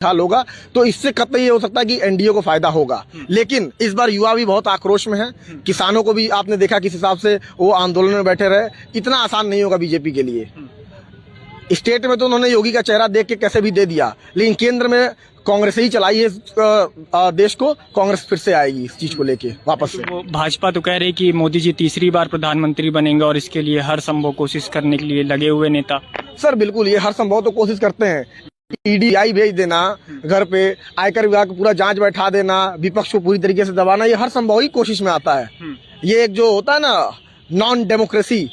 हाल होगा, तो इससे कतई ये हो सकता है कि एनडीए को फायदा होगा। लेकिन इस बार युवा भी बहुत आक्रोश में है, किसानों को भी आपने देखा किस हिसाब से वो आंदोलन में बैठे रहे। इतना आसान नहीं होगा बीजेपी के लिए। स्टेट में तो उन्होंने योगी का चेहरा देख के कैसे भी दे दिया, लेकिन केंद्र में कांग्रेस ही चलाई है देश को। कांग्रेस फिर से आएगी इस चीज को लेके वापस से। वो भाजपा तो कह रही कि मोदी जी तीसरी बार प्रधानमंत्री बनेंगे और इसके लिए हर संभव कोशिश करने के लिए लगे हुए नेता। सर बिल्कुल, ये हर संभव तो कोशिश करते हैं। ईडीआई भेज देना घर पे, आयकर विभाग को पूरा जांच बैठा देना, विपक्ष को पूरी तरीके से दबाना, ये हर संभव ही कोशिश में आता है। ये एक जो होता है ना नॉन डेमोक्रेसी,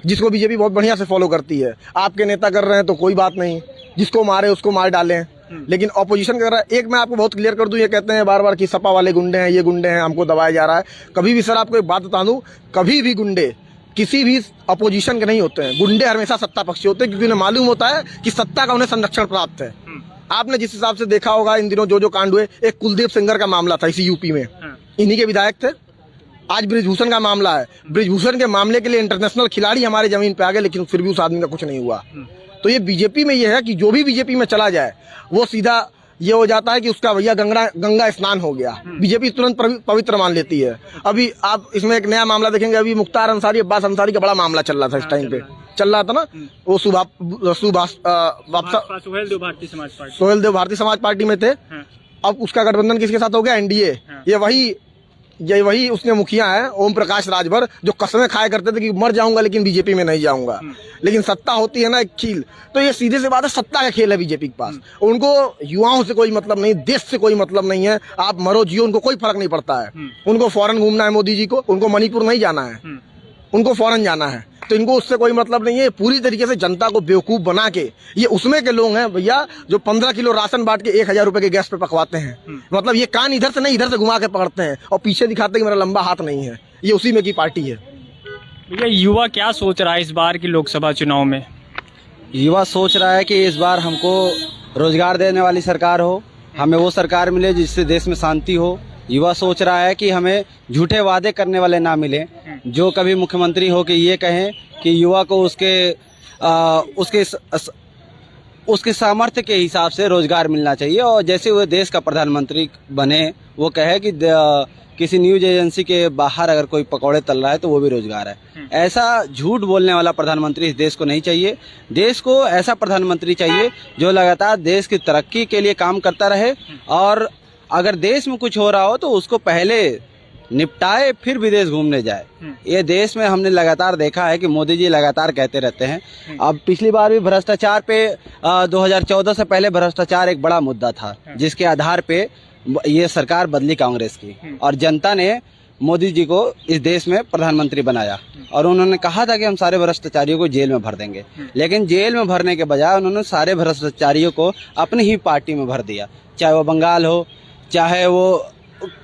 जिसको बीजेपी बहुत बढ़िया से फॉलो करती है। आपके नेता कर रहे हैं तो कोई बात नहीं, जिसको मारे उसको मार डालें, लेकिन ऑपोजिशन कर रहा है। एक मैं आपको बहुत क्लियर कर दूं, ये कहते हैं बार बार कि सपा वाले गुंडे हैं, ये गुंडे हैं, हमको दबाया जा रहा है। कभी भी सर आपको एक बात बता दूं, कभी भी गुंडे किसी भी अपोजिशन के नहीं होते हैं। गुंडे हमेशा सत्ता पक्षी होते हैं, क्योंकि उन्हें मालूम होता है कि सत्ता का उन्हें संरक्षण प्राप्त है। आपने जिस हिसाब से देखा होगा इन दिनों जो कांड हुए, एक कुलदीप सेंगर का मामला था इसी यूपी में, इन्हीं के विधायक थे। आज ब्रिजभूषण का मामला है, ब्रिजभूषण के मामले के लिए इंटरनेशनल खिलाड़ी हमारे जमीन पे आ गए, लेकिन फिर भी उस आदमी का कुछ नहीं हुआ। तो ये बीजेपी में ये है कि जो भी बीजेपी में चला जाए वो सीधा ये हो जाता है कि उसका भैया गंगा स्नान हो गया। बीजेपी तुरंत पवित्र मान लेती है। अभी आप इसमें एक नया मामला देखेंगे, अभी मुख्तार अंसारी, अब्बास अंसारी का बड़ा मामला चल रहा था, इस टाइम पे चल रहा था ना। वो सोहेल देव भारतीय समाज पार्टी में थे। अब उसका गठबंधन किसके साथ हो गया? एनडीए। ये वही उसके मुखिया है ओम प्रकाश राजभर, जो कसमें खाया करते थे कि मर जाऊंगा लेकिन बीजेपी में नहीं जाऊंगा। लेकिन सत्ता होती है ना एक खेल, तो ये सीधे से बात है, सत्ता का खेल है बीजेपी के पास। उनको युवाओं से कोई मतलब नहीं, देश से कोई मतलब नहीं है। आप मरो जियो, उनको कोई फर्क नहीं पड़ता है। उनको फॉरेन घूमना है मोदी जी को, उनको मणिपुर नहीं जाना है, उनको फॉरेन जाना है। तो इनको उससे कोई मतलब नहीं है। पूरी तरीके से जनता को बेवकूफ बना के, ये उसमें के लोग हैं भैया जो 15 किलो राशन बांट के 1000 रुपए के गैस पे पकवाते हैं। मतलब ये कान इधर से नहीं इधर से घुमा के पकड़ते हैं और पीछे दिखाते हैं कि मेरा लंबा हाथ नहीं है। ये उसी में की पार्टी है। भैया युवा क्या सोच रहा है इस बार की लोकसभा चुनाव में? युवा सोच रहा है कि इस बार हमको रोजगार देने वाली सरकार हो, हमें वो सरकार मिले जिससे देश में शांति हो। युवा सोच रहा है कि हमें झूठे वादे करने वाले ना मिले, जो कभी मुख्यमंत्री हो के ये कहें कि युवा को उसके सामर्थ्य के हिसाब से रोजगार मिलना चाहिए, और जैसे वो देश का प्रधानमंत्री बने वो कहे कि किसी न्यूज एजेंसी के बाहर अगर कोई पकौड़े तल रहा है तो वो भी रोजगार है। ऐसा झूठ बोलने वाला प्रधानमंत्री इस देश को नहीं चाहिए। देश को ऐसा प्रधानमंत्री चाहिए जो लगातार देश की तरक्की के लिए काम करता रहे, और अगर देश में कुछ हो रहा हो तो उसको पहले निपटाए फिर विदेश घूमने जाए। ये देश में हमने लगातार देखा है कि मोदी जी लगातार कहते रहते हैं। अब पिछली बार भी भ्रष्टाचार पे 2014 से पहले भ्रष्टाचार एक बड़ा मुद्दा था, जिसके आधार पे ये सरकार बदली कांग्रेस की, और जनता ने मोदी जी को इस देश में प्रधानमंत्री बनाया, और उन्होंने कहा था कि हम सारे भ्रष्टाचारियों को जेल में भर देंगे। लेकिन जेल में भरने के बजाय उन्होंने सारे भ्रष्टाचारियों को अपनी ही पार्टी में भर दिया, चाहे वो बंगाल हो, चाहे वो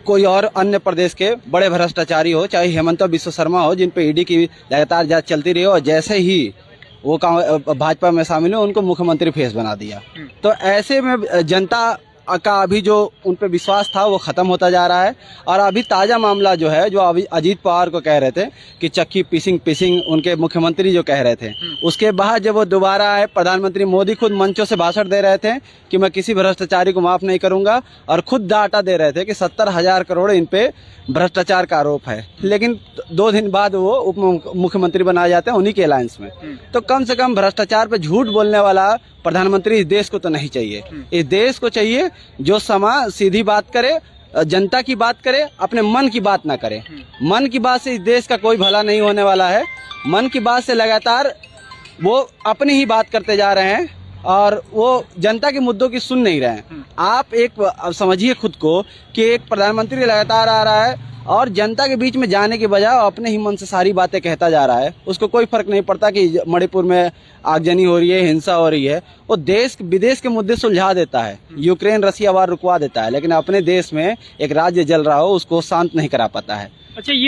कोई और अन्य प्रदेश के बड़े भ्रष्टाचारी हो, चाहे हेमंत बिस्व शर्मा हो, जिन पे ईडी की लगातार जांच चलती रही, और जैसे ही वो भाजपा में शामिल हो उनको मुख्यमंत्री फेस बना दिया। तो ऐसे में जनता का अभी जो उन पे विश्वास था वो खत्म होता जा रहा है। और अभी ताजा मामला जो है, जो अभी अजीत पवार को कह रहे थे कि चक्की पीसिंग उनके मुख्यमंत्री जो कह रहे थे, उसके बाद जब वो दोबारा आए, प्रधानमंत्री मोदी खुद मंचों से भाषण दे रहे थे कि मैं किसी भ्रष्टाचारी को माफ नहीं करूंगा, और खुद डाटा दे रहे थे कि 70,000 करोड़ इन पे भ्रष्टाचार का आरोप है। लेकिन 2 दिन बाद वो उप मुख्यमंत्री बनाए जाते हैं उन्हीं के अलायंस में। तो कम से कम भ्रष्टाचार पे झूठ बोलने वाला प्रधानमंत्री इस देश को तो नहीं चाहिए। इस देश को चाहिए जो सीधी बात करे, जनता की बात करे, अपने मन की बात ना करे। मन की बात से इस देश का कोई भला नहीं होने वाला है। मन की बात से लगातार वो अपनी ही बात करते जा रहे हैं, और वो जनता के मुद्दों की सुन नहीं रहे हैं। आप समझिए खुद को कि एक प्रधानमंत्री लगातार आ रहा है और जनता के बीच में जाने के बजाय अपने ही मन से सारी बातें कहता जा रहा है। उसको कोई फर्क नहीं पड़ता कि मणिपुर में आगजनी हो रही है, हिंसा हो रही है। वो देश विदेश के मुद्दे सुलझा देता है, यूक्रेन रसिया वार रुकवा देता है, लेकिन अपने देश में एक राज्य जल रहा हो उसको शांत नहीं करा पाता है। अच्छा, ये